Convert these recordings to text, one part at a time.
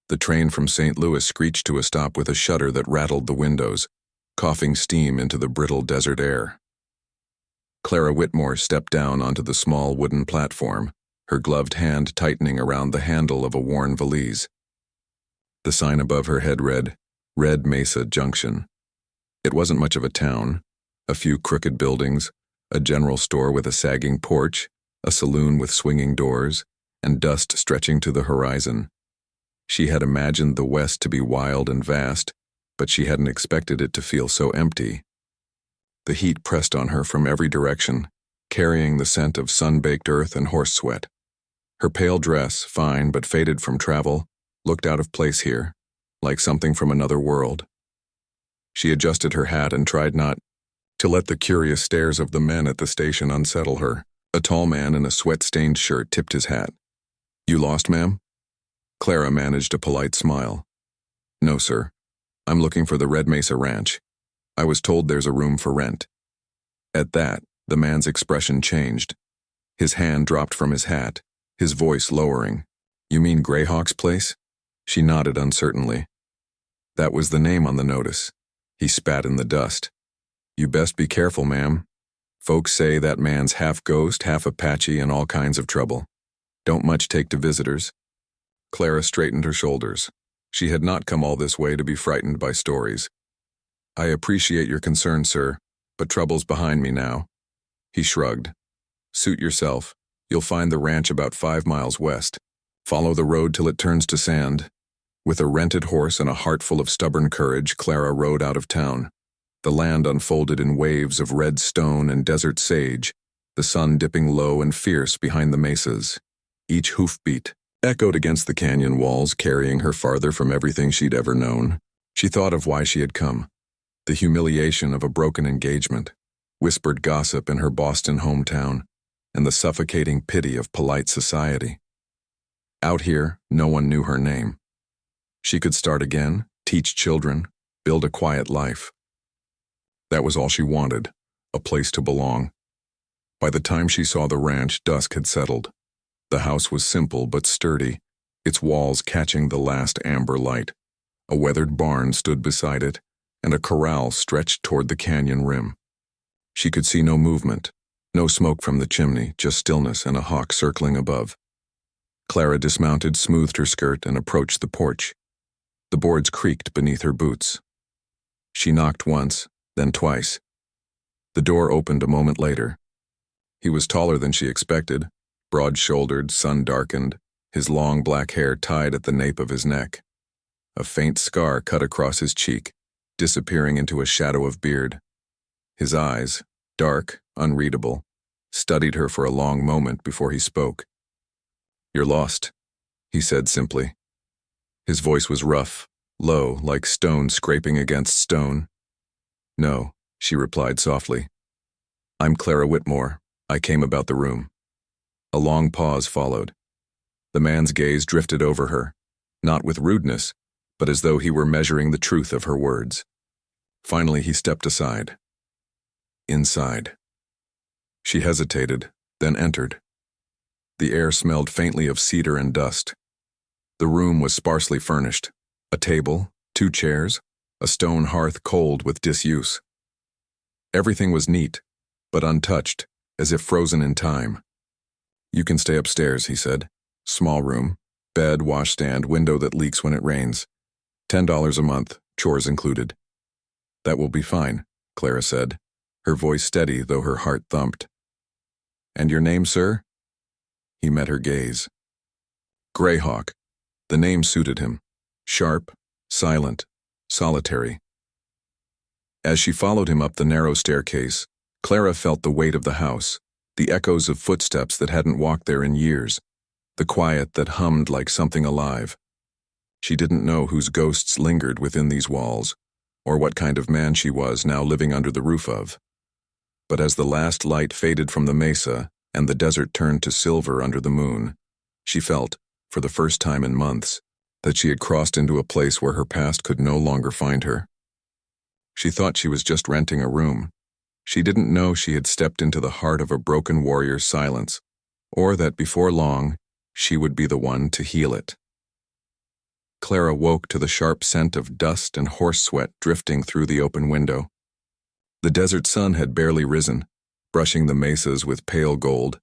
The train from St. Louis screeched to a stop with a shudder that rattled the windows, coughing steam into the brittle desert air. Clara Whitmore stepped down onto the small wooden platform, her gloved hand tightening around the handle of a worn valise. The sign above her head read, Red Mesa Junction. It wasn't much of a town. A few crooked buildings, a general store with a sagging porch, a saloon with swinging doors, and dust stretching to the horizon. She had imagined the West to be wild and vast, but she hadn't expected it to feel so empty. The heat pressed on her from every direction, carrying the scent of sun-baked earth and horse sweat. Her pale dress, fine but faded from travel, looked out of place here, like something from another world. She adjusted her hat and tried not to let the curious stares of the men at the station unsettle her. A tall man in a sweat-stained shirt tipped his hat. "You lost, ma'am?" Clara managed a polite smile. "No, sir. I'm looking for the Red Mesa Ranch. I was told there's a room for rent." At that, the man's expression changed. His hand dropped from his hat, his voice lowering. "You mean Greyhawk's place?" She nodded uncertainly. "That was the name on the notice." He spat in the dust. "You best be careful, ma'am. Folks say that man's half ghost, half Apache, and all kinds of trouble. Don't much take to visitors." Clara straightened her shoulders. She had not come all this way to be frightened by stories. "I appreciate your concern, sir, but trouble's behind me now." He shrugged. "Suit yourself. You'll find the ranch about 5 miles west. Follow the road till it turns to sand." With a rented horse and a heart full of stubborn courage, Clara rode out of town. The land unfolded in waves of red stone and desert sage, the sun dipping low and fierce behind the mesas. Each hoofbeat echoed against the canyon walls, carrying her farther from everything she'd ever known. She thought of why she had come. The humiliation of a broken engagement, whispered gossip in her Boston hometown, and the suffocating pity of polite society. Out here, no one knew her name. She could start again, teach children, build a quiet life. That was all she wanted, a place to belong. By the time she saw the ranch, dusk had settled. The house was simple but sturdy, its walls catching the last amber light. A weathered barn stood beside it, and a corral stretched toward the canyon rim. She could see no movement, no smoke from the chimney, just stillness and a hawk circling above. Clara dismounted, smoothed her skirt, and approached the porch. The boards creaked beneath her boots. She knocked once, then twice. The door opened a moment later. He was taller than she expected, broad-shouldered, sun-darkened, his long black hair tied at the nape of his neck. A faint scar cut across his cheek, disappearing into a shadow of beard. His eyes, dark, unreadable, studied her for a long moment before he spoke. "You're lost," he said simply. His voice was rough, low, like stone scraping against stone. "No," she replied softly. "I'm Clara Whitmore. I came about the room." A long pause followed. The man's gaze drifted over her, not with rudeness, but as though he were measuring the truth of her words. Finally, he stepped aside. Inside. She hesitated, then entered. The air smelled faintly of cedar and dust. The room was sparsely furnished. A table, 2 chairs, a stone hearth cold with disuse. Everything was neat, but untouched, as if frozen in time. "You can stay upstairs," he said. "Small room, bed, washstand, window that leaks when it rains. $10 a month, chores included." "That will be fine," Clara said, her voice steady though her heart thumped. "And your name, sir?" He met her gaze. Greyhawk. The name suited him. Sharp, silent, solitary. As she followed him up the narrow staircase, Clara felt the weight of the house, the echoes of footsteps that hadn't walked there in years, the quiet that hummed like something alive. She didn't know whose ghosts lingered within these walls, or what kind of man she was now living under the roof of. But as the last light faded from the mesa and the desert turned to silver under the moon, she felt, for the first time in months, that she had crossed into a place where her past could no longer find her. She thought she was just renting a room. She didn't know she had stepped into the heart of a broken warrior's silence, or that before long, she would be the one to heal it. Clara woke to the sharp scent of dust and horse sweat drifting through the open window. The desert sun had barely risen, brushing the mesas with pale gold,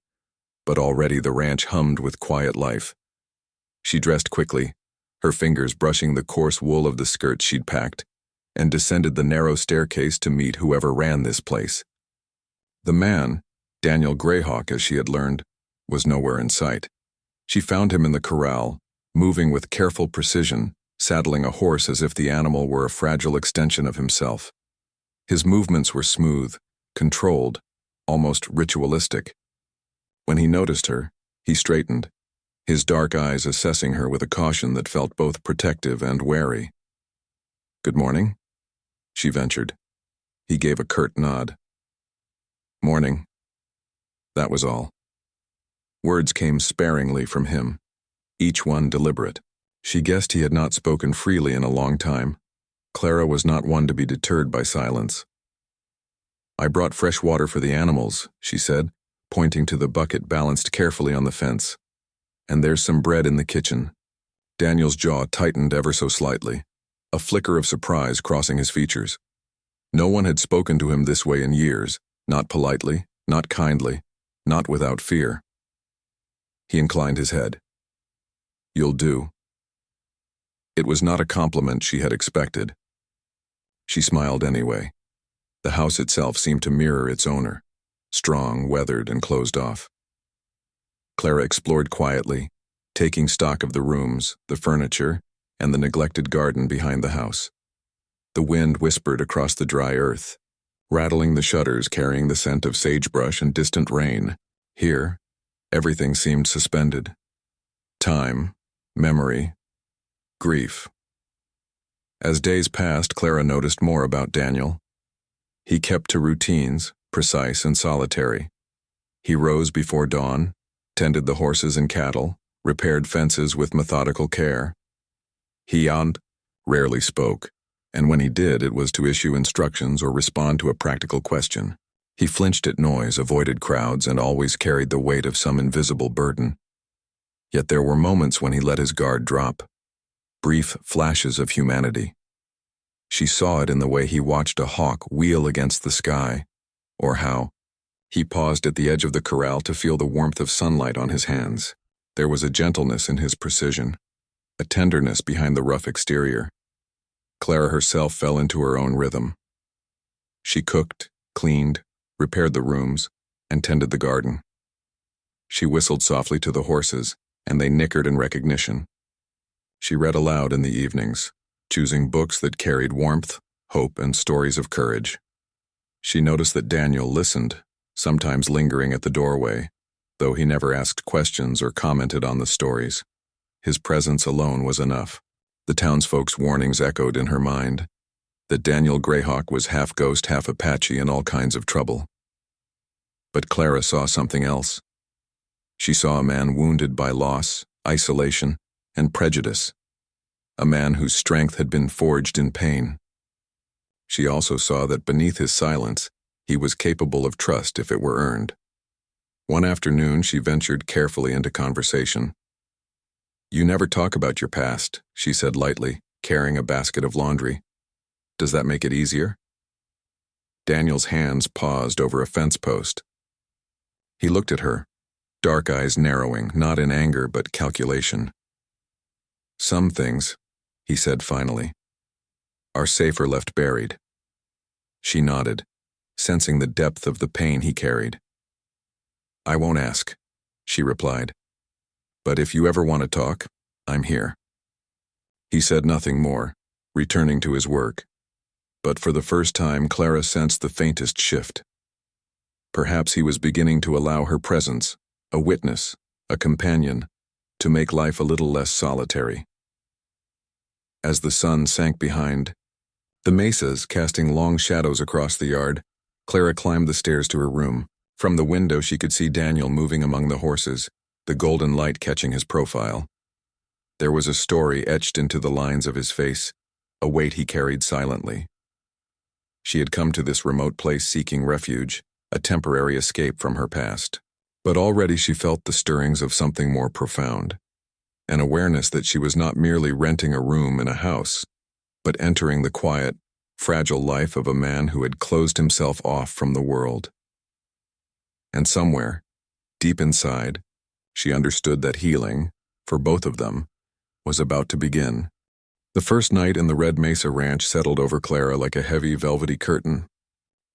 but already the ranch hummed with quiet life. She dressed quickly, her fingers brushing the coarse wool of the skirt she'd packed, and descended the narrow staircase to meet whoever ran this place. The man, Daniel Greyhawk as she had learned, was nowhere in sight. She found him in the corral, moving with careful precision, saddling a horse as if the animal were a fragile extension of himself. His movements were smooth, controlled, almost ritualistic. When he noticed her, he straightened, his dark eyes assessing her with a caution that felt both protective and wary. "Good morning," she ventured. He gave a curt nod. "Morning." That was all. Words came sparingly from him, each one deliberate. She guessed he had not spoken freely in a long time. Clara was not one to be deterred by silence. "I brought fresh water for the animals," she said, pointing to the bucket balanced carefully on the fence. "And there's some bread in the kitchen." Daniel's jaw tightened ever so slightly, a flicker of surprise crossing his features. No one had spoken to him this way in years, not politely, not kindly, not without fear. He inclined his head. "You'll do." It was not a compliment she had expected. She smiled anyway. The house itself seemed to mirror its owner, strong, weathered, and closed off. Clara explored quietly, taking stock of the rooms, the furniture, and the neglected garden behind the house. The wind whispered across the dry earth, rattling the shutters carrying the scent of sagebrush and distant rain. Here, everything seemed suspended. Time, memory, grief. As days passed, Clara noticed more about Daniel. He kept to routines, precise and solitary. He rose before dawn, tended the horses and cattle, repaired fences with methodical care. He rarely spoke, and when he did, it was to issue instructions or respond to a practical question. He flinched at noise, avoided crowds, and always carried the weight of some invisible burden. Yet there were moments when he let his guard drop, brief flashes of humanity. She saw it in the way he watched a hawk wheel against the sky, or how he paused at the edge of the corral to feel the warmth of sunlight on his hands. There was a gentleness in his precision, a tenderness behind the rough exterior. Clara herself fell into her own rhythm. She cooked, cleaned, repaired the rooms, and tended the garden. She whistled softly to the horses, and they nickered in recognition. She read aloud in the evenings, choosing books that carried warmth, hope, and stories of courage. She noticed that Daniel listened, sometimes lingering at the doorway, though he never asked questions or commented on the stories. His presence alone was enough. The townsfolk's warnings echoed in her mind, that Daniel Greyhawk was half ghost, half Apache, and all kinds of trouble. But Clara saw something else. She saw a man wounded by loss, isolation, and prejudice, a man whose strength had been forged in pain. She also saw that beneath his silence, he was capable of trust if it were earned. One afternoon, she ventured carefully into conversation. "You never talk about your past," she said lightly, carrying a basket of laundry. "Does that make it easier?" Daniel's hands paused over a fence post. He looked at her, dark eyes narrowing, not in anger but calculation. "Some things," he said finally, "are safer left buried." She nodded, sensing the depth of the pain he carried. "I won't ask," she replied. "But if you ever want to talk, I'm here." He said nothing more, returning to his work. But for the first time, Clara sensed the faintest shift. Perhaps he was beginning to allow her presence, a witness, a companion, to make life a little less solitary. As the sun sank behind the mesas, casting long shadows across the yard, Clara climbed the stairs to her room. From the window she could see Daniel moving among the horses, the golden light catching his profile. There was a story etched into the lines of his face, a weight he carried silently. She had come to this remote place seeking refuge, a temporary escape from her past. But already she felt the stirrings of something more profound. an awareness that she was not merely renting a room in a house, but entering the quiet, fragile life of a man who had closed himself off from the world. And somewhere, deep inside, she understood that healing, for both of them, was about to begin. The first night in the Red Mesa Ranch settled over Clara like a heavy, velvety curtain.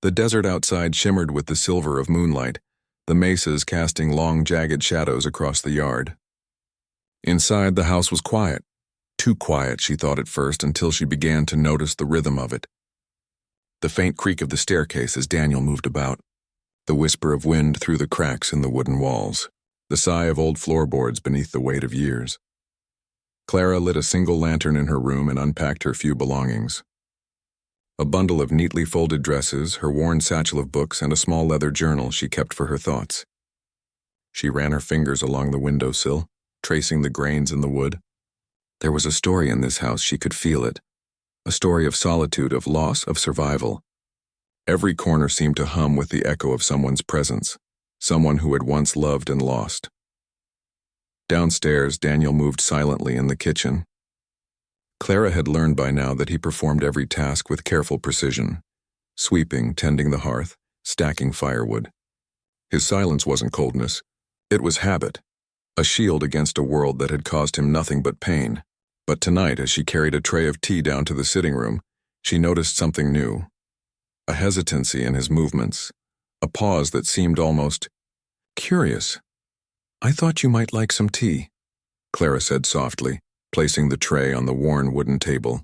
The desert outside shimmered with the silver of moonlight, the mesas casting long, jagged shadows across the yard. Inside, the house was quiet. Too quiet, she thought at first, until she began to notice the rhythm of it. The faint creak of the staircase as Daniel moved about, the whisper of wind through the cracks in the wooden walls, the sigh of old floorboards beneath the weight of years. Clara lit a single lantern in her room and unpacked her few belongings. A bundle of neatly folded dresses, her worn satchel of books, and a small leather journal she kept for her thoughts. She ran her fingers along the windowsill, tracing the grains in the wood. There was a story in this house, she could feel it. A story of solitude, of loss, of survival. Every corner seemed to hum with the echo of someone's presence, someone who had once loved and lost. Downstairs, Daniel moved silently in the kitchen. Clara had learned by now that he performed every task with careful precision, sweeping, tending the hearth, stacking firewood. His silence wasn't coldness. It was habit, a shield against a world that had caused him nothing but pain. But tonight, as she carried a tray of tea down to the sitting room, she noticed something new. A hesitancy in his movements, a pause that seemed almost curious. "I thought you might like some tea," Clara said softly, placing the tray on the worn wooden table.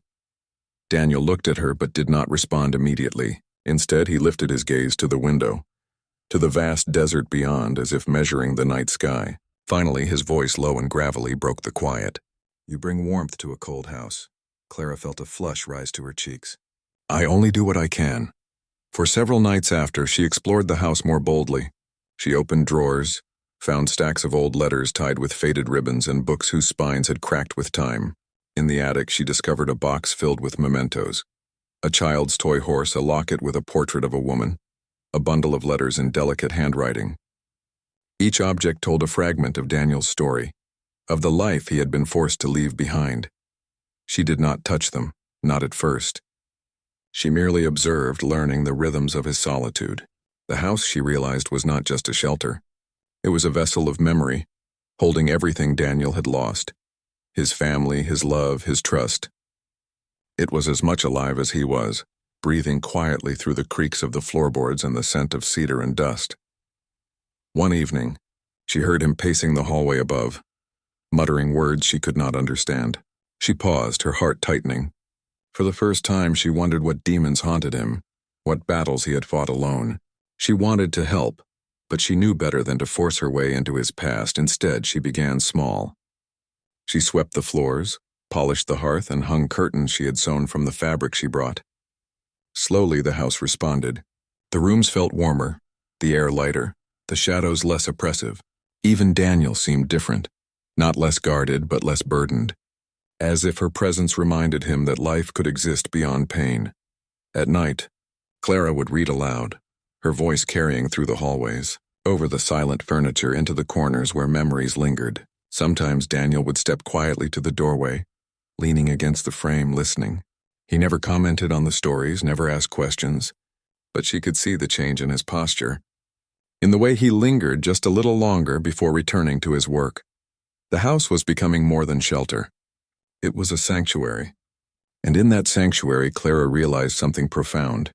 Daniel looked at her but did not respond immediately. Instead, he lifted his gaze to the window, to the vast desert beyond, as if measuring the night sky. Finally, his voice, low and gravelly, broke the quiet. "You bring warmth to a cold house." Clara felt a flush rise to her cheeks. "I only do what I can." For several nights after, she explored the house more boldly. She opened drawers, found stacks of old letters tied with faded ribbons and books whose spines had cracked with time. In the attic, she discovered a box filled with mementos. A child's toy horse, a locket with a portrait of a woman, a bundle of letters in delicate handwriting. Each object told a fragment of Daniel's story, of the life he had been forced to leave behind. She did not touch them, not at first. She merely observed, learning the rhythms of his solitude. The house, she realized, was not just a shelter. It was a vessel of memory, holding everything Daniel had lost. His family, his love, his trust. It was as much alive as he was, breathing quietly through the creaks of the floorboards and the scent of cedar and dust. One evening, she heard him pacing the hallway above, muttering words she could not understand. She paused, her heart tightening. For the first time, she wondered what demons haunted him, what battles he had fought alone. She wanted to help, but she knew better than to force her way into his past. Instead, she began small. She swept the floors, polished the hearth, and hung curtains she had sewn from the fabric she brought. Slowly, the house responded. The rooms felt warmer, the air lighter, the shadows less oppressive. Even Daniel seemed different, not less guarded, but less burdened, as if her presence reminded him that life could exist beyond pain. At night, Clara would read aloud, her voice carrying through the hallways, over the silent furniture into the corners where memories lingered. Sometimes Daniel would step quietly to the doorway, leaning against the frame, listening. He never commented on the stories, never asked questions, but she could see the change in his posture, in the way he lingered just a little longer before returning to his work. The house was becoming more than shelter. It was a sanctuary. And in that sanctuary, Clara realized something profound.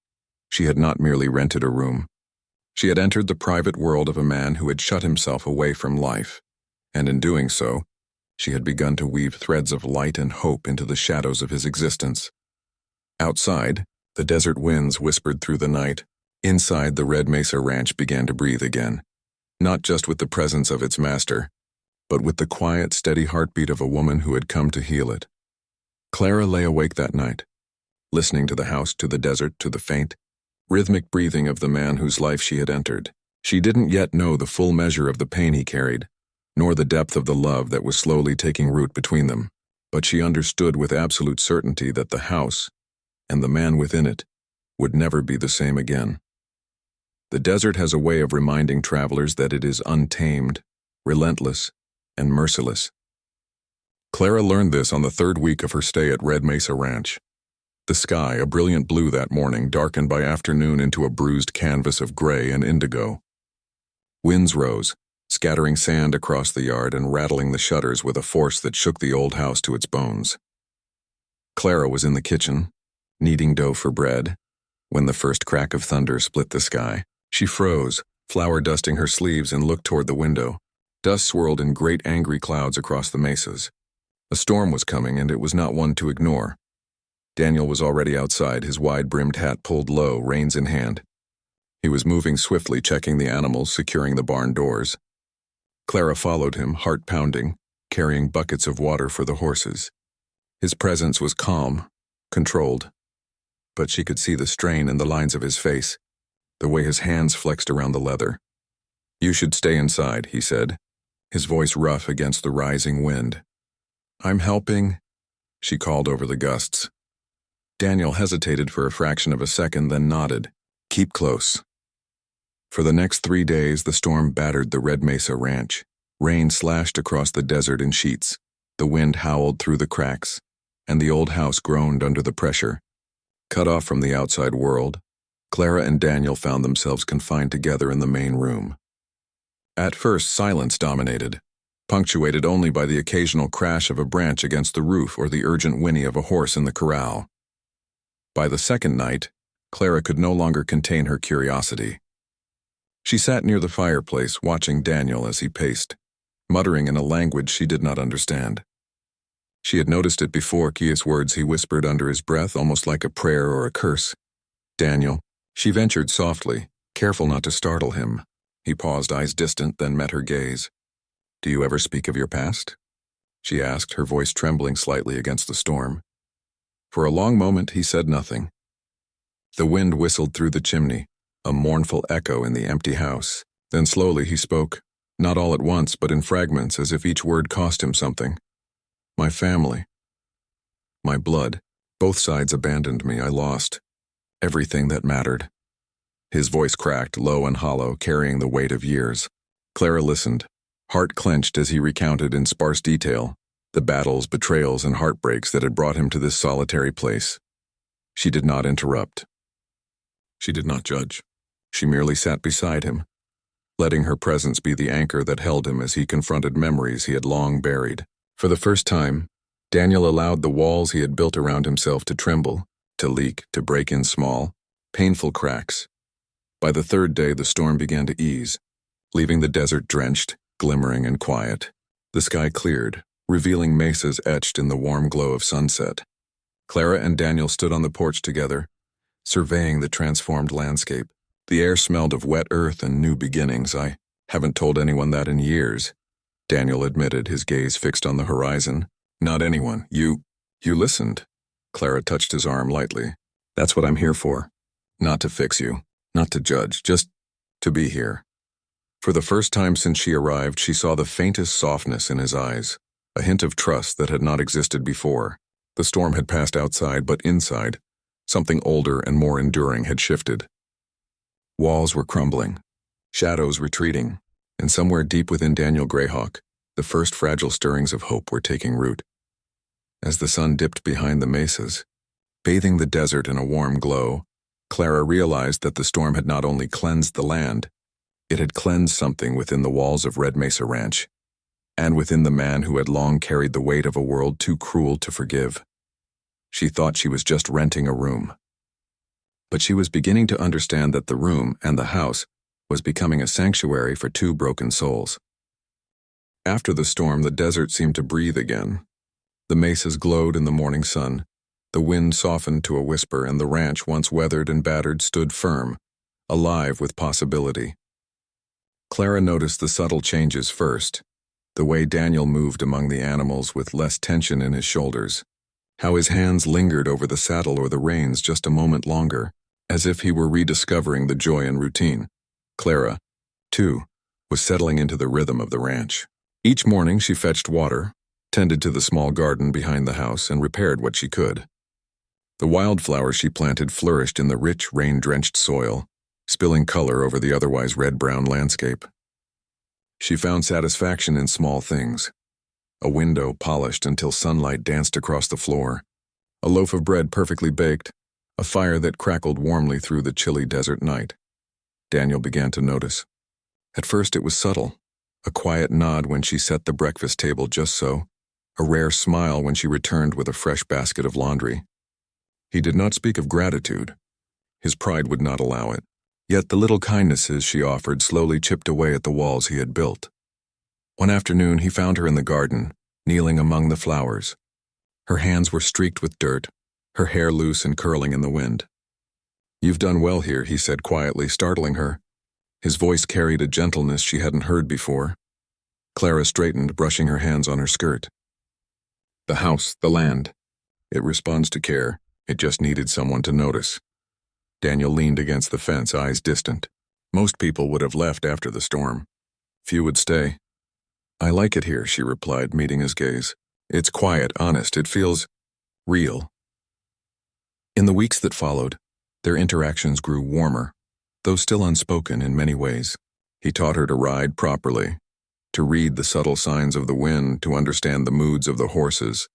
She had not merely rented a room. She had entered the private world of a man who had shut himself away from life, and in doing so, she had begun to weave threads of light and hope into the shadows of his existence. Outside, the desert winds whispered through the night. Inside, the Red Mesa Ranch began to breathe again, not just with the presence of its master, but with the quiet, steady heartbeat of a woman who had come to heal it. Clara lay awake that night, listening to the house, to the desert, to the faint, rhythmic breathing of the man whose life she had entered. She didn't yet know the full measure of the pain he carried, nor the depth of the love that was slowly taking root between them, but she understood with absolute certainty that the house, and the man within it, would never be the same again. The desert has a way of reminding travelers that it is untamed, relentless, and merciless. Clara learned this on the third week of her stay at Red Mesa Ranch. The sky, a brilliant blue that morning, darkened by afternoon into a bruised canvas of gray and indigo. Winds rose, scattering sand across the yard and rattling the shutters with a force that shook the old house to its bones. Clara was in the kitchen, kneading dough for bread, when the first crack of thunder split the sky. She froze, flour dusting her sleeves, and looked toward the window. Dust swirled in great angry clouds across the mesas. A storm was coming, and it was not one to ignore. Daniel was already outside, his wide-brimmed hat pulled low, reins in hand. He was moving swiftly, checking the animals, securing the barn doors. Clara followed him, heart pounding, carrying buckets of water for the horses. His presence was calm, controlled, but she could see the strain in the lines of his face, the way his hands flexed around the leather. "You should stay inside," he said, his voice rough against the rising wind. "I'm helping," she called over the gusts. Daniel hesitated for a fraction of a second, then nodded. "Keep close." For the next 3 days, the storm battered the Red Mesa Ranch. Rain slashed across the desert in sheets. The wind howled through the cracks, and the old house groaned under the pressure. Cut off from the outside world, Clara and Daniel found themselves confined together in the main room. At first, silence dominated, punctuated only by the occasional crash of a branch against the roof or the urgent whinny of a horse in the corral. By the second night, Clara could no longer contain her curiosity. She sat near the fireplace, watching Daniel as he paced, muttering in a language she did not understand. She had noticed it before, curious words he whispered under his breath, almost like a prayer or a curse. "Daniel," she ventured softly, careful not to startle him. He paused, eyes distant, then met her gaze. "Do you ever speak of your past?" she asked, her voice trembling slightly against the storm. For a long moment he said nothing. The wind whistled through the chimney, a mournful echo in the empty house. Then slowly he spoke, not all at once, but in fragments, as if each word cost him something. "My family. My blood. Both sides abandoned me. I lost everything that mattered." His voice cracked, low and hollow, carrying the weight of years. Clara listened, heart clenched as he recounted in sparse detail the battles, betrayals, and heartbreaks that had brought him to this solitary place. She did not interrupt. She did not judge. She merely sat beside him, letting her presence be the anchor that held him as he confronted memories he had long buried. For the first time, Daniel allowed the walls he had built around himself to tremble, to leak, to break in small, painful cracks. By the third day, the storm began to ease, leaving the desert drenched, glimmering, and quiet. The sky cleared, revealing mesas etched in the warm glow of sunset. Clara and Daniel stood on the porch together, surveying the transformed landscape. The air smelled of wet earth and new beginnings. "I haven't told anyone that in years," Daniel admitted, his gaze fixed on the horizon. "Not anyone. You listened." Clara touched his arm lightly. "That's what I'm here for. Not to fix you, not to judge, just to be here." For the first time since she arrived, she saw the faintest softness in his eyes, a hint of trust that had not existed before. The storm had passed outside, but inside, something older and more enduring had shifted. Walls were crumbling, shadows retreating, and somewhere deep within Daniel Greyhawk, the first fragile stirrings of hope were taking root. As the sun dipped behind the mesas, bathing the desert in a warm glow, Clara realized that the storm had not only cleansed the land, it had cleansed something within the walls of Red Mesa Ranch, and within the man who had long carried the weight of a world too cruel to forgive. She thought she was just renting a room. But she was beginning to understand that the room and the house was becoming a sanctuary for two broken souls. After the storm, the desert seemed to breathe again. The mesas glowed in the morning sun. The wind softened to a whisper, and the ranch, once weathered and battered, stood firm, alive with possibility. Clara noticed the subtle changes first. The way Daniel moved among the animals with less tension in his shoulders. How his hands lingered over the saddle or the reins just a moment longer, as if he were rediscovering the joy in routine. Clara, too, was settling into the rhythm of the ranch. Each morning she fetched water, tended to the small garden behind the house, and repaired what she could. The wildflowers she planted flourished in the rich, rain-drenched soil, spilling color over the otherwise red-brown landscape. She found satisfaction in small things. A window polished until sunlight danced across the floor. A loaf of bread perfectly baked. A fire that crackled warmly through the chilly desert night. Daniel began to notice. At first it was subtle. A quiet nod when she set the breakfast table just so. A rare smile when she returned with a fresh basket of laundry. He did not speak of gratitude. His pride would not allow it. Yet the little kindnesses she offered slowly chipped away at the walls he had built. One afternoon he found her in the garden, kneeling among the flowers. Her hands were streaked with dirt, her hair loose and curling in the wind. "You've done well here," he said quietly, startling her. His voice carried a gentleness she hadn't heard before. Clara straightened, brushing her hands on her skirt. "The house, the land. It responds to care. It just needed someone to notice." Daniel leaned against the fence, eyes distant. Most people would have left after the storm. Few would stay. "I like it here," she replied, meeting his gaze. "It's quiet, honest. It feels real." In the weeks that followed, their interactions grew warmer, though still unspoken in many ways. He taught her to ride properly, to read the subtle signs of the wind, to understand the moods of the horses.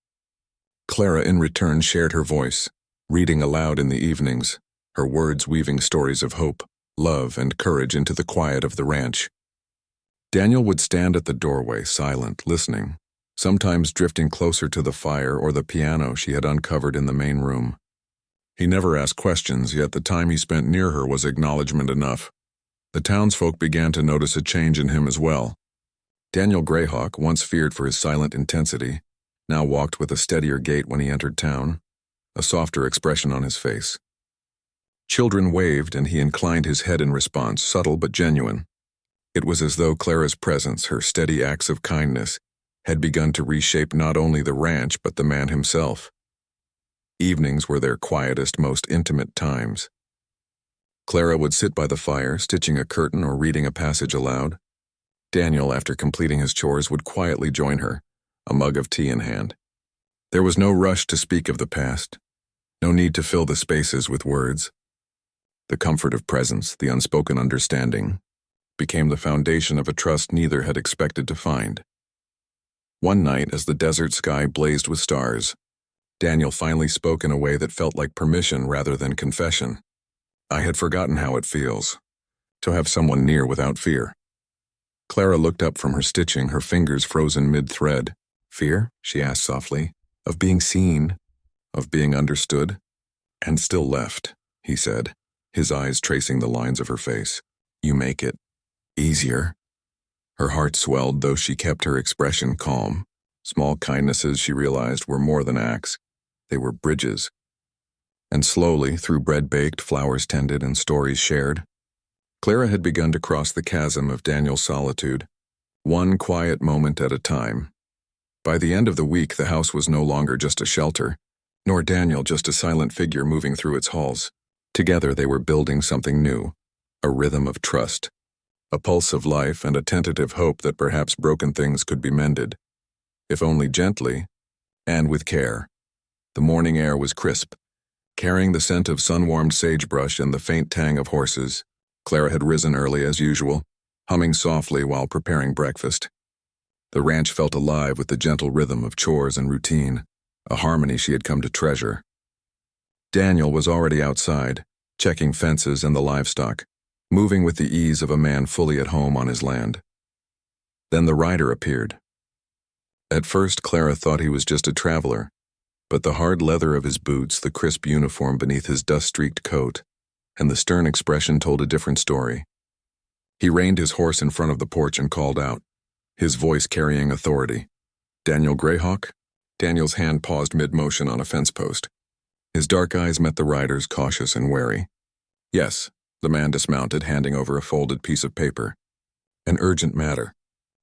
Clara in return shared her voice, reading aloud in the evenings, her words weaving stories of hope, love, and courage into the quiet of the ranch. Daniel would stand at the doorway, silent, listening, sometimes drifting closer to the fire or the piano she had uncovered in the main room. He never asked questions, yet the time he spent near her was acknowledgement enough. The townsfolk began to notice a change in him as well. Daniel Greyhawk, once feared for his silent intensity, now walked with a steadier gait when he entered town, a softer expression on his face. Children waved and he inclined his head in response, subtle but genuine. It was as though Clara's presence, her steady acts of kindness, had begun to reshape not only the ranch but the man himself. Evenings were their quietest, most intimate times. Clara would sit by the fire, stitching a curtain or reading a passage aloud. Daniel, after completing his chores, would quietly join her, a mug of tea in hand. There was no rush to speak of the past, no need to fill the spaces with words. The comfort of presence, the unspoken understanding, became the foundation of a trust neither had expected to find. One night, as the desert sky blazed with stars, Daniel finally spoke in a way that felt like permission rather than confession. "I had forgotten how it feels, to have someone near without fear." Clara looked up from her stitching, her fingers frozen mid-thread. "Fear?" she asked softly. "Of being seen, of being understood?" "And still left," he said, his eyes tracing the lines of her face. "You make it easier." Her heart swelled, though she kept her expression calm. Small kindnesses, she realized, were more than acts. They were bridges. And slowly, through bread baked, flowers tended, and stories shared, Clara had begun to cross the chasm of Daniel's solitude, one quiet moment at a time. By the end of the week, the house was no longer just a shelter, nor Daniel just a silent figure moving through its halls. Together they were building something new, a rhythm of trust, a pulse of life, and a tentative hope that perhaps broken things could be mended, if only gently and with care. The morning air was crisp, carrying the scent of sun-warmed sagebrush and the faint tang of horses. Clara had risen early as usual, humming softly while preparing breakfast. The ranch felt alive with the gentle rhythm of chores and routine, a harmony she had come to treasure. Daniel was already outside, checking fences and the livestock, moving with the ease of a man fully at home on his land. Then the rider appeared. At first, Clara thought he was just a traveler, but the hard leather of his boots, the crisp uniform beneath his dust-streaked coat, and the stern expression told a different story. He reined his horse in front of the porch and called out, his voice carrying authority. "Daniel Greyhawk?" Daniel's hand paused mid-motion on a fence post. His dark eyes met the rider's, cautious and wary. "Yes," the man dismounted, handing over a folded piece of paper. "An urgent matter.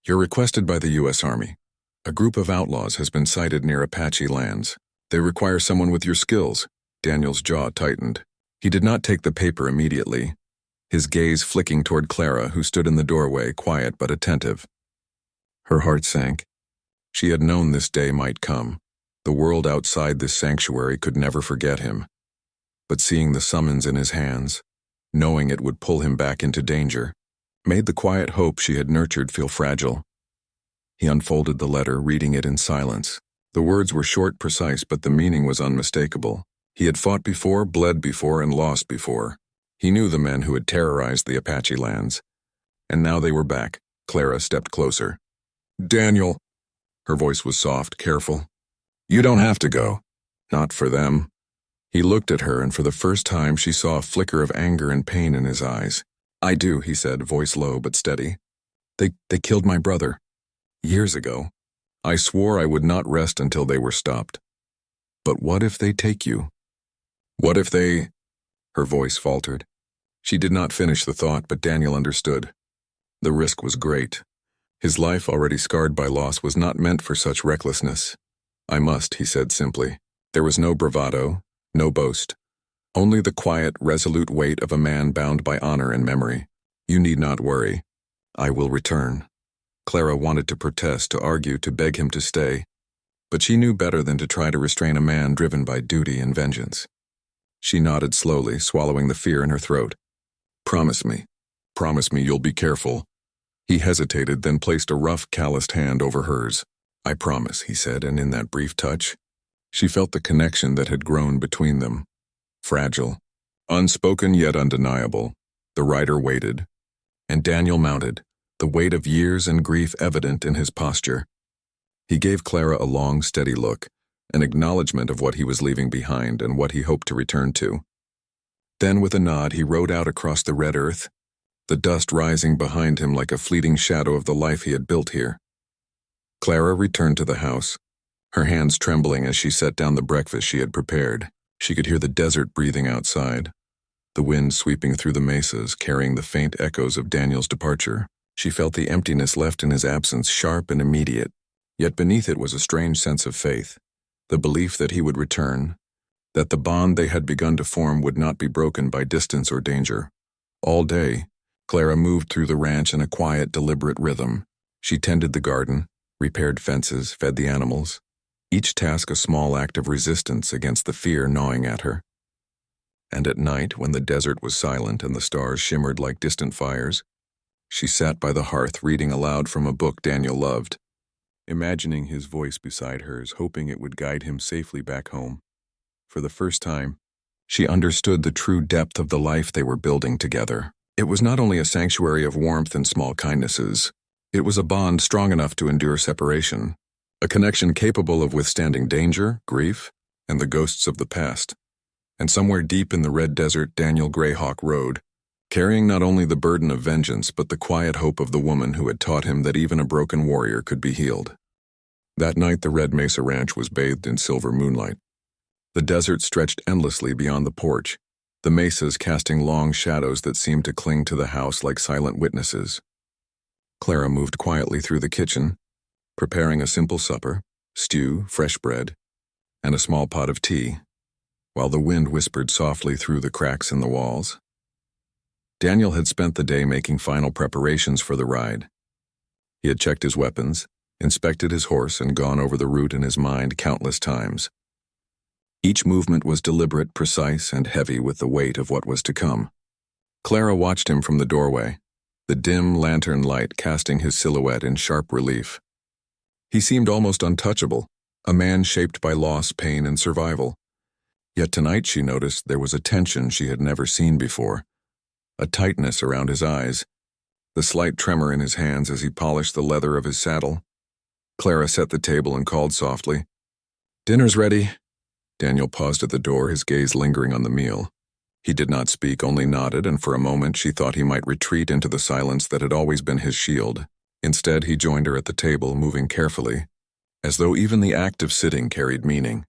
You're requested by the U.S. Army. A group of outlaws has been sighted near Apache lands. They require someone with your skills." Daniel's jaw tightened. He did not take the paper immediately, his gaze flicking toward Clara, who stood in the doorway, quiet but attentive. Her heart sank. She had known this day might come. The world outside this sanctuary could never forget him. But seeing the summons in his hands, knowing it would pull him back into danger, made the quiet hope she had nurtured feel fragile. He unfolded the letter, reading it in silence. The words were short, precise, but the meaning was unmistakable. He had fought before, bled before, and lost before. He knew the men who had terrorized the Apache lands. And now they were back. Clara stepped closer. "Daniel." Her voice was soft, careful. "You don't have to go. Not for them." He looked at her, and for the first time she saw a flicker of anger and pain in his eyes. "I do," he said, voice low but steady. They killed my brother. Years ago. I swore I would not rest until they were stopped. But what if they take you? What if they—" Her voice faltered. She did not finish the thought, but Daniel understood. The risk was great. His life, already scarred by loss, was not meant for such recklessness. "I must," he said simply. There was no bravado, no boast. Only the quiet, resolute weight of a man bound by honor and memory. "You need not worry. I will return." Clara wanted to protest, to argue, to beg him to stay. But she knew better than to try to restrain a man driven by duty and vengeance. She nodded slowly, swallowing the fear in her throat. "Promise me. Promise me you'll be careful." He hesitated, then placed a rough, calloused hand over hers. "I promise," he said, and in that brief touch, she felt the connection that had grown between them. Fragile, unspoken yet undeniable. The rider waited, and Daniel mounted, the weight of years and grief evident in his posture. He gave Clara a long, steady look, an acknowledgement of what he was leaving behind and what he hoped to return to. Then with a nod he rode out across the red earth, the dust rising behind him like a fleeting shadow of the life he had built here. Clara returned to the house, her hands trembling as she set down the breakfast she had prepared. She could hear the desert breathing outside, the wind sweeping through the mesas, carrying the faint echoes of Daniel's departure. She felt the emptiness left in his absence, sharp and immediate, yet beneath it was a strange sense of faith, the belief that he would return, that the bond they had begun to form would not be broken by distance or danger. All day, Clara moved through the ranch in a quiet, deliberate rhythm. She tended the garden, repaired fences, fed the animals, each task a small act of resistance against the fear gnawing at her. And at night, when the desert was silent and the stars shimmered like distant fires, she sat by the hearth reading aloud from a book Daniel loved, imagining his voice beside hers, hoping it would guide him safely back home. For the first time, she understood the true depth of the life they were building together. It was not only a sanctuary of warmth and small kindnesses, it was a bond strong enough to endure separation, a connection capable of withstanding danger, grief, and the ghosts of the past. And somewhere deep in the red desert, Daniel Greyhawk rode, carrying not only the burden of vengeance but the quiet hope of the woman who had taught him that even a broken warrior could be healed. That night the Red Mesa Ranch was bathed in silver moonlight. The desert stretched endlessly beyond the porch, the mesas casting long shadows that seemed to cling to the house like silent witnesses. Clara moved quietly through the kitchen, preparing a simple supper, stew, fresh bread, and a small pot of tea, while the wind whispered softly through the cracks in the walls. Daniel had spent the day making final preparations for the ride. He had checked his weapons, inspected his horse, and gone over the route in his mind countless times. Each movement was deliberate, precise, and heavy with the weight of what was to come. Clara watched him from the doorway, the dim lantern light casting his silhouette in sharp relief. He seemed almost untouchable, a man shaped by loss, pain, and survival. Yet tonight she noticed there was a tension she had never seen before, a tightness around his eyes, the slight tremor in his hands as he polished the leather of his saddle. Clara set the table and called softly, "Dinner's ready." Daniel paused at the door, his gaze lingering on the meal. He did not speak, only nodded, and for a moment she thought he might retreat into the silence that had always been his shield. Instead, he joined her at the table, moving carefully, as though even the act of sitting carried meaning.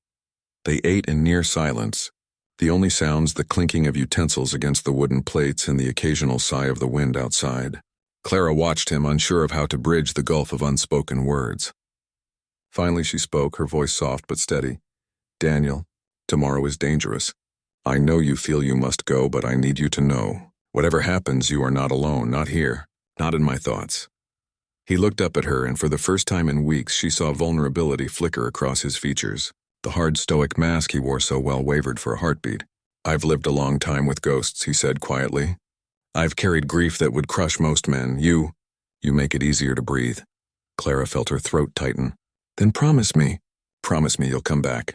They ate in near silence, the only sounds the clinking of utensils against the wooden plates and the occasional sigh of the wind outside. Clara watched him, unsure of how to bridge the gulf of unspoken words. Finally she spoke, her voice soft but steady. "Daniel, tomorrow is dangerous. I know you feel you must go, but I need you to know. Whatever happens, you are not alone, not here, not in my thoughts." He looked up at her, and for the first time in weeks she saw vulnerability flicker across his features. The hard stoic mask he wore so well wavered for a heartbeat. "I've lived a long time with ghosts," he said quietly. "I've carried grief that would crush most men. You make it easier to breathe." Clara felt her throat tighten. Then promise me you'll come back.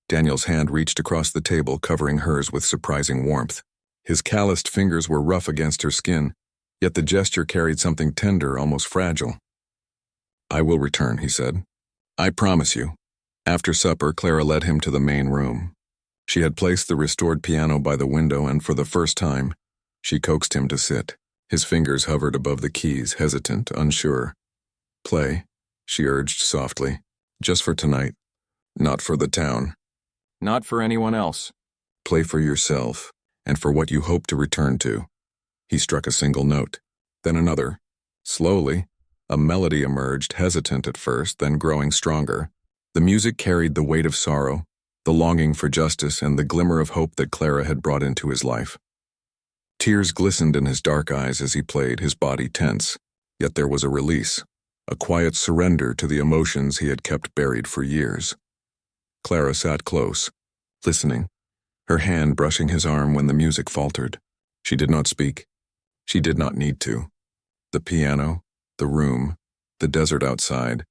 Daniel's hand reached across the table, covering hers with surprising warmth. His calloused fingers were rough against her skin, yet the gesture carried something tender, almost fragile. I will return, he said. I promise you. After supper, Clara led him to the main room. She had placed the restored piano by the window, and for the first time, she coaxed him to sit. His fingers hovered above the keys, hesitant, unsure. Play, she urged softly. Just for tonight. Not for the town. Not for anyone else. Play for yourself, and for what you hope to return to. He struck a single note, then another. Slowly, a melody emerged, hesitant at first, then growing stronger. The music carried the weight of sorrow, the longing for justice, and the glimmer of hope that Clara had brought into his life. Tears glistened in his dark eyes as he played, his body tense, yet there was a release, a quiet surrender to the emotions he had kept buried for years. Clara sat close, listening, her hand brushing his arm when the music faltered. She did not speak. She did not need to. The piano, the room, the desert outside,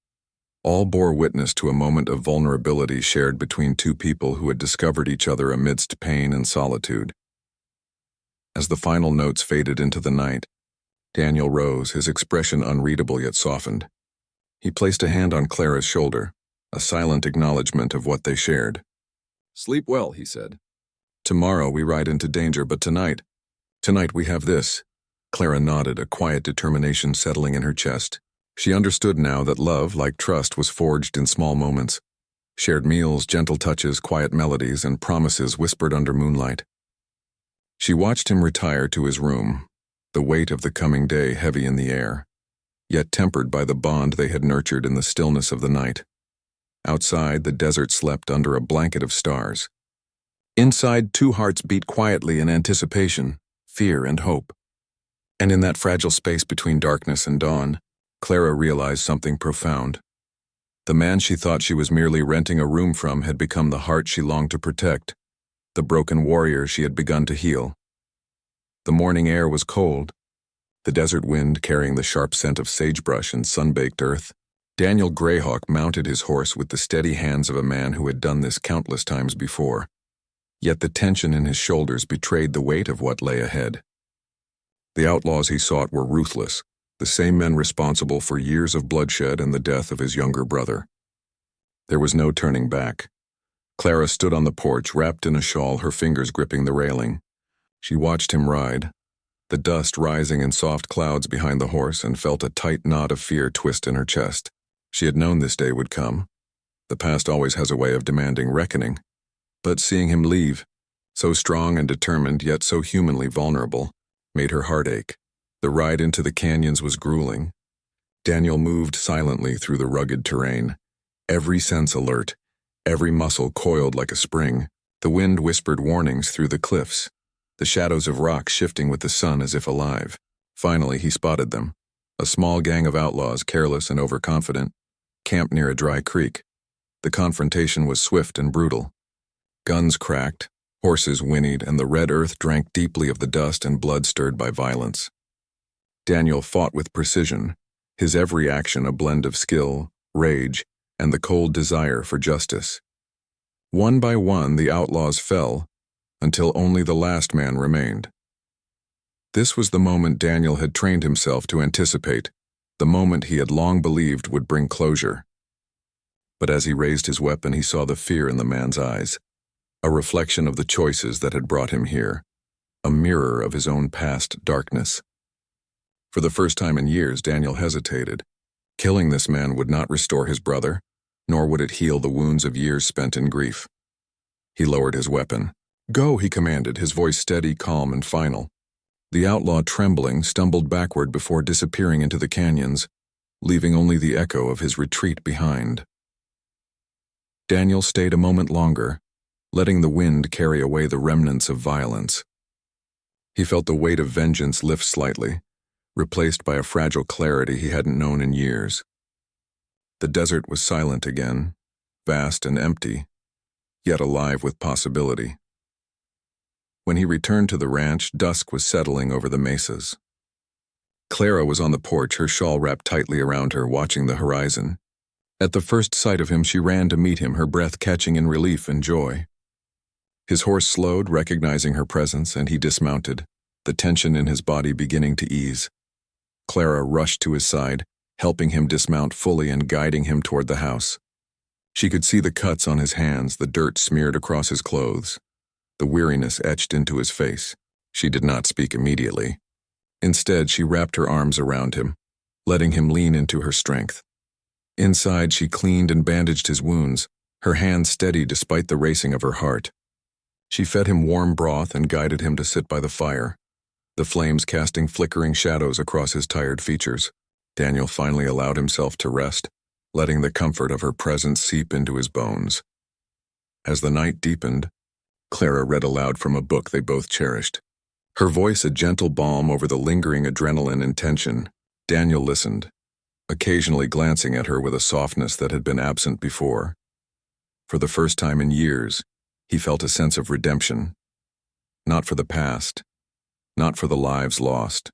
all bore witness to a moment of vulnerability shared between two people who had discovered each other amidst pain and solitude. As the final notes faded into the night, Daniel rose, his expression unreadable yet softened. He placed a hand on Clara's shoulder, a silent acknowledgement of what they shared. Sleep well, he said. Tomorrow we ride into danger, but tonight we have this. Clara nodded, a quiet determination settling in her chest. She understood now that love, like trust, was forged in small moments. Shared meals, gentle touches, quiet melodies, and promises whispered under moonlight. She watched him retire to his room, the weight of the coming day heavy in the air, yet tempered by the bond they had nurtured in the stillness of the night. Outside, the desert slept under a blanket of stars. Inside, two hearts beat quietly in anticipation, fear and hope. And in that fragile space between darkness and dawn, Clara realized something profound. The man she thought she was merely renting a room from had become the heart she longed to protect, the broken warrior she had begun to heal. The morning air was cold, the desert wind carrying the sharp scent of sagebrush and sun-baked earth. Daniel Greyhawk mounted his horse with the steady hands of a man who had done this countless times before. Yet the tension in his shoulders betrayed the weight of what lay ahead. The outlaws he sought were ruthless, the same men responsible for years of bloodshed and the death of his younger brother. There was no turning back. Clara stood on the porch, wrapped in a shawl, her fingers gripping the railing. She watched him ride, the dust rising in soft clouds behind the horse, and felt a tight knot of fear twist in her chest. She had known this day would come. The past always has a way of demanding reckoning. But seeing him leave, so strong and determined, yet so humanly vulnerable, made her heart ache. The ride into the canyons was grueling. Daniel moved silently through the rugged terrain, every sense alert, every muscle coiled like a spring. The wind whispered warnings through the cliffs, the shadows of rock shifting with the sun as if alive. Finally, he spotted them, a small gang of outlaws, careless and overconfident, camped near a dry creek. The confrontation was swift and brutal. Guns cracked, horses whinnied, and the red earth drank deeply of the dust and blood stirred by violence. Daniel fought with precision, his every action a blend of skill, rage, and the cold desire for justice. One by one, the outlaws fell, until only the last man remained. This was the moment Daniel had trained himself to anticipate, the moment he had long believed would bring closure. But as he raised his weapon, he saw the fear in the man's eyes, a reflection of the choices that had brought him here, a mirror of his own past darkness. For the first time in years, Daniel hesitated. Killing this man would not restore his brother, nor would it heal the wounds of years spent in grief. He lowered his weapon. "Go," he commanded, his voice steady, calm, and final. The outlaw, trembling, stumbled backward before disappearing into the canyons, leaving only the echo of his retreat behind. Daniel stayed a moment longer, letting the wind carry away the remnants of violence. He felt the weight of vengeance lift slightly, replaced by a fragile clarity he hadn't known in years. The desert was silent again, vast and empty, yet alive with possibility. When he returned to the ranch, dusk was settling over the mesas. Clara was on the porch, her shawl wrapped tightly around her, watching the horizon. At the first sight of him, she ran to meet him, her breath catching in relief and joy. His horse slowed, recognizing her presence, and he dismounted, the tension in his body beginning to ease. Clara rushed to his side, helping him dismount fully and guiding him toward the house. She could see the cuts on his hands, the dirt smeared across his clothes, the weariness etched into his face. She did not speak immediately. Instead, she wrapped her arms around him, letting him lean into her strength. Inside, she cleaned and bandaged his wounds, her hands steady despite the racing of her heart. She fed him warm broth and guided him to sit by the fire, the flames casting flickering shadows across his tired features. Daniel finally allowed himself to rest, letting the comfort of her presence seep into his bones. As the night deepened, Clara read aloud from a book they both cherished. Her voice a gentle balm over the lingering adrenaline and tension. Daniel listened, occasionally glancing at her with a softness that had been absent before. For the first time in years, he felt a sense of redemption. Not for the past, not for the lives lost,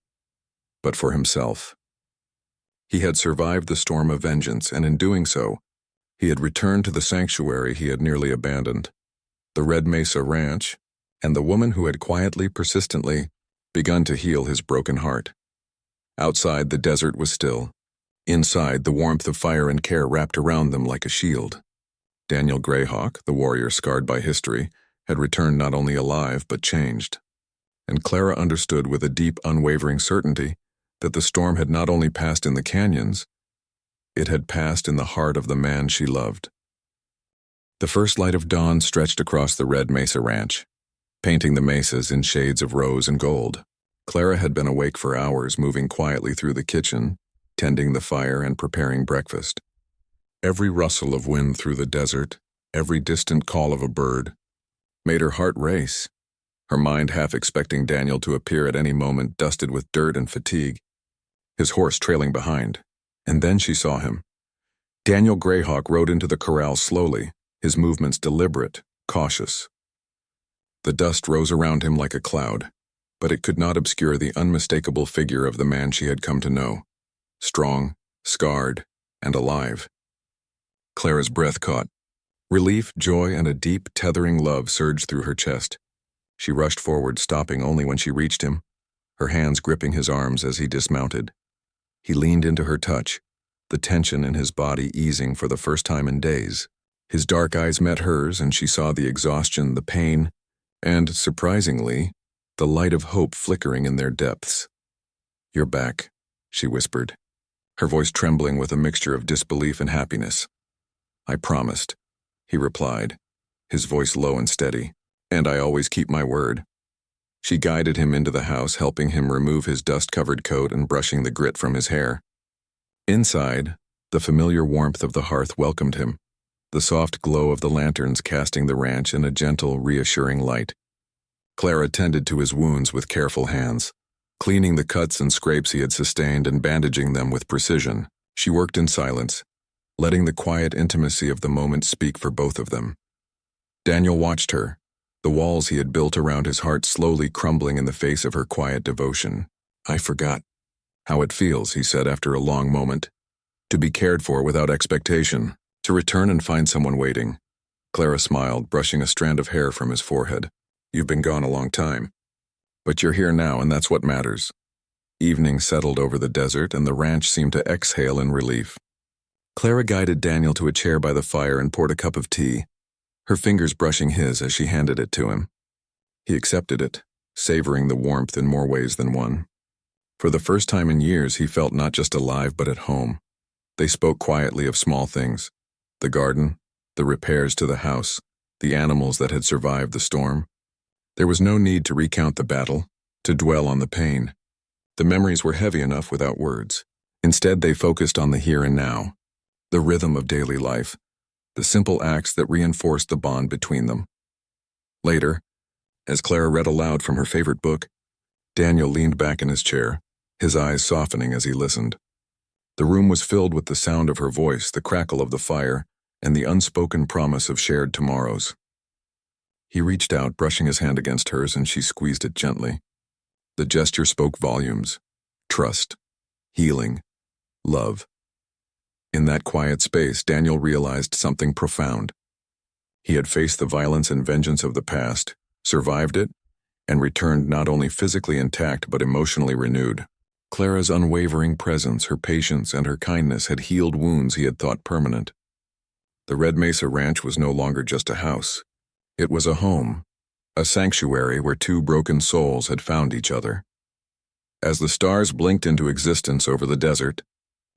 but for himself. He had survived the storm of vengeance, and in doing so, he had returned to the sanctuary he had nearly abandoned, the Red Mesa Ranch, and the woman who had quietly, persistently begun to heal his broken heart. Outside, the desert was still. Inside, the warmth of fire and care wrapped around them like a shield. Daniel Greyhawk, the warrior scarred by history, had returned not only alive but changed. And Clara understood with a deep, unwavering certainty that the storm had not only passed in the canyons, it had passed in the heart of the man she loved. The first light of dawn stretched across the Red Mesa Ranch, painting the mesas in shades of rose and gold. Clara had been awake for hours, moving quietly through the kitchen, tending the fire and preparing breakfast. Every rustle of wind through the desert, every distant call of a bird, made her heart race, her mind half expecting Daniel to appear at any moment, dusted with dirt and fatigue, his horse trailing behind. And then she saw him. Daniel Greyhawk rode into the corral slowly, his movements deliberate, cautious. The dust rose around him like a cloud, but it could not obscure the unmistakable figure of the man she had come to know, strong, scarred, and alive. Clara's breath caught. Relief, joy, and a deep, tethering love surged through her chest. She rushed forward, stopping only when she reached him, her hands gripping his arms as he dismounted. He leaned into her touch, the tension in his body easing for the first time in days. His dark eyes met hers, and she saw the exhaustion, the pain, and, surprisingly, the light of hope flickering in their depths. "You're back," she whispered, her voice trembling with a mixture of disbelief and happiness. "I promised," he replied, his voice low and steady, "and I always keep my word." She guided him into the house, helping him remove his dust-covered coat and brushing the grit from his hair. Inside, the familiar warmth of the hearth welcomed him, the soft glow of the lanterns casting the ranch in a gentle, reassuring light. Clara tended to his wounds with careful hands, cleaning the cuts and scrapes he had sustained and bandaging them with precision. She worked in silence, letting the quiet intimacy of the moment speak for both of them. Daniel watched her, the walls he had built around his heart slowly crumbling in the face of her quiet devotion. "I forgot how it feels," he said after a long moment, "to be cared for without expectation, to return and find someone waiting." Clara smiled, brushing a strand of hair from his forehead. "You've been gone a long time, but you're here now, and that's what matters." Evening settled over the desert, and the ranch seemed to exhale in relief. Clara guided Daniel to a chair by the fire and poured a cup of tea, her fingers brushing his as she handed it to him. He accepted it, savoring the warmth in more ways than one. For the first time in years, he felt not just alive but at home. They spoke quietly of small things, the garden, the repairs to the house, the animals that had survived the storm. There was no need to recount the battle, to dwell on the pain. The memories were heavy enough without words. Instead, they focused on the here and now, the rhythm of daily life, the simple acts that reinforced the bond between them. Later, as Clara read aloud from her favorite book, Daniel leaned back in his chair, his eyes softening as he listened. The room was filled with the sound of her voice, the crackle of the fire, and the unspoken promise of shared tomorrows. He reached out, brushing his hand against hers, and she squeezed it gently. The gesture spoke volumes. Trust, healing, love. In that quiet space, Daniel realized something profound. He had faced the violence and vengeance of the past, survived it, and returned not only physically intact but emotionally renewed. Clara's unwavering presence, her patience, and her kindness had healed wounds he had thought permanent. The Red Mesa Ranch was no longer just a house. It was a home, a sanctuary where two broken souls had found each other. As the stars blinked into existence over the desert,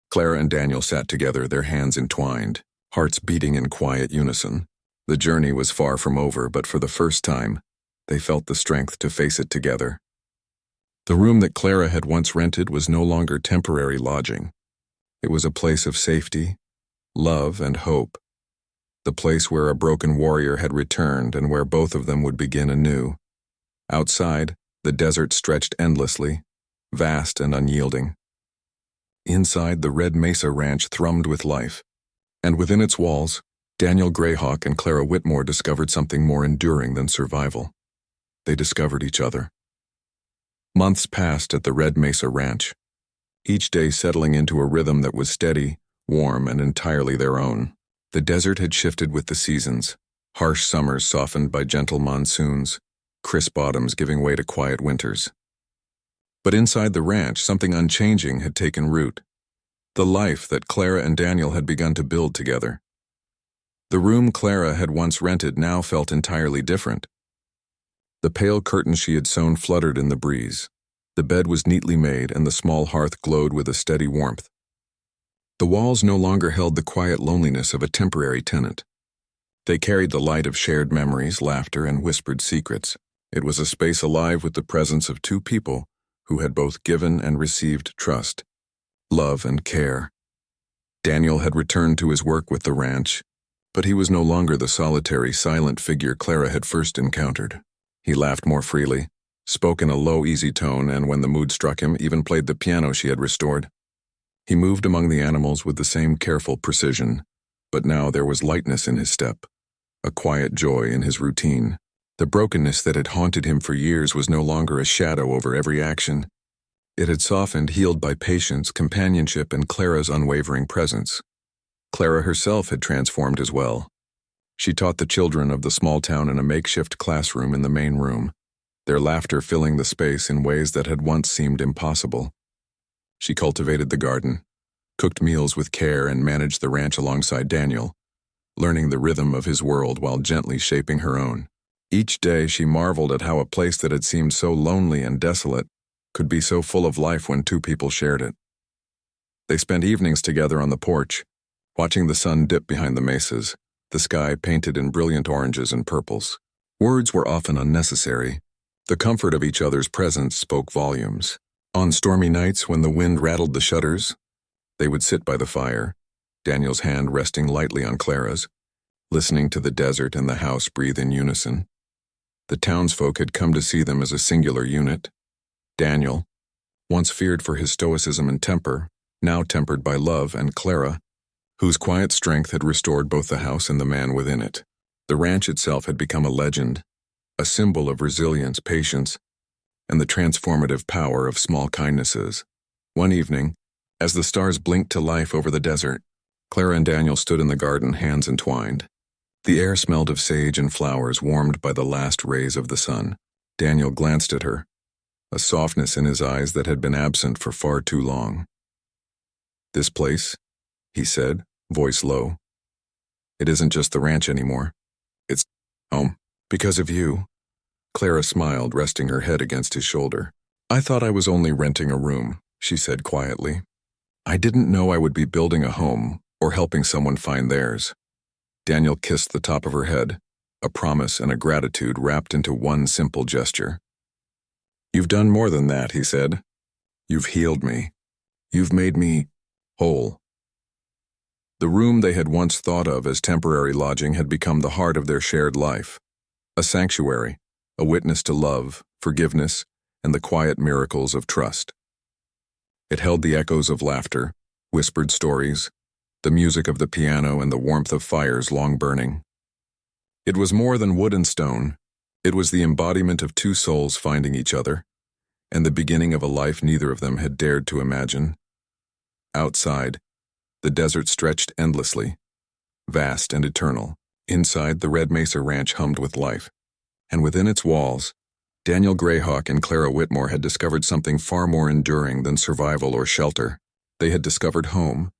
Clara and Daniel sat together, their hands entwined, hearts beating in quiet unison. The journey was far from over, but for the first time, they felt the strength to face it together. The room that Clara had once rented was no longer temporary lodging. It was a place of safety, love, and hope. The place where a broken warrior had returned and where both of them would begin anew. Outside, the desert stretched endlessly, vast and unyielding. Inside, the Red Mesa Ranch thrummed with life, and within its walls, Daniel Greyhawk and Clara Whitmore discovered something more enduring than survival. They discovered each other. Months passed at the Red Mesa Ranch, each day settling into a rhythm that was steady, warm, and entirely their own. The desert had shifted with the seasons, harsh summers softened by gentle monsoons, crisp autumns giving way to quiet winters. But inside the ranch, something unchanging had taken root. The life that Clara and Daniel had begun to build together. The room Clara had once rented now felt entirely different. The pale curtains she had sewn fluttered in the breeze. The bed was neatly made and the small hearth glowed with a steady warmth. The walls no longer held the quiet loneliness of a temporary tenant. They carried the light of shared memories, laughter, and whispered secrets. It was a space alive with the presence of two people who had both given and received trust, love, and care. Daniel had returned to his work with the ranch, but he was no longer the solitary, silent figure Clara had first encountered. He laughed more freely, spoke in a low, easy tone, and when the mood struck him, even played the piano she had restored. He moved among the animals with the same careful precision, but now there was lightness in his step, a quiet joy in his routine. The brokenness that had haunted him for years was no longer a shadow over every action. It had softened, healed by patience, companionship, and Clara's unwavering presence. Clara herself had transformed as well. She taught the children of the small town in a makeshift classroom in the main room, their laughter filling the space in ways that had once seemed impossible. She cultivated the garden, cooked meals with care, and managed the ranch alongside Daniel, learning the rhythm of his world while gently shaping her own. Each day she marveled at how a place that had seemed so lonely and desolate could be so full of life when two people shared it. They spent evenings together on the porch, watching the sun dip behind the mesas, the sky painted in brilliant oranges and purples. Words were often unnecessary. The comfort of each other's presence spoke volumes. On stormy nights when the wind rattled the shutters, they would sit by the fire, Daniel's hand resting lightly on Clara's, listening to the desert and the house breathe in unison. The townsfolk had come to see them as a singular unit. Daniel, once feared for his stoicism and temper, now tempered by love, and Clara, whose quiet strength had restored both the house and the man within it. The ranch itself had become a legend, a symbol of resilience, patience, and the transformative power of small kindnesses. One evening, as the stars blinked to life over the desert, Clara and Daniel stood in the garden, hands entwined. The air smelled of sage and flowers, warmed by the last rays of the sun. Daniel glanced at her, a softness in his eyes that had been absent for far too long. "This place," he said, voice low. "It isn't just the ranch anymore. It's home. Because of you." Clara smiled, resting her head against his shoulder. "I thought I was only renting a room," she said quietly. "I didn't know I would be building a home or helping someone find theirs." Daniel kissed the top of her head, a promise and a gratitude wrapped into one simple gesture. "You've done more than that," he said. "You've healed me. You've made me whole." The room they had once thought of as temporary lodging had become the heart of their shared life, a sanctuary, a witness to love, forgiveness, and the quiet miracles of trust. It held the echoes of laughter, whispered stories, the music of the piano, and the warmth of fires long burning. It was more than wood and stone. It was the embodiment of two souls finding each other, and the beginning of a life neither of them had dared to imagine. Outside, the desert stretched endlessly, vast and eternal. Inside, the Red Mesa Ranch hummed with life. And within its walls, Daniel Greyhawk and Clara Whitmore had discovered something far more enduring than survival or shelter. They had discovered home,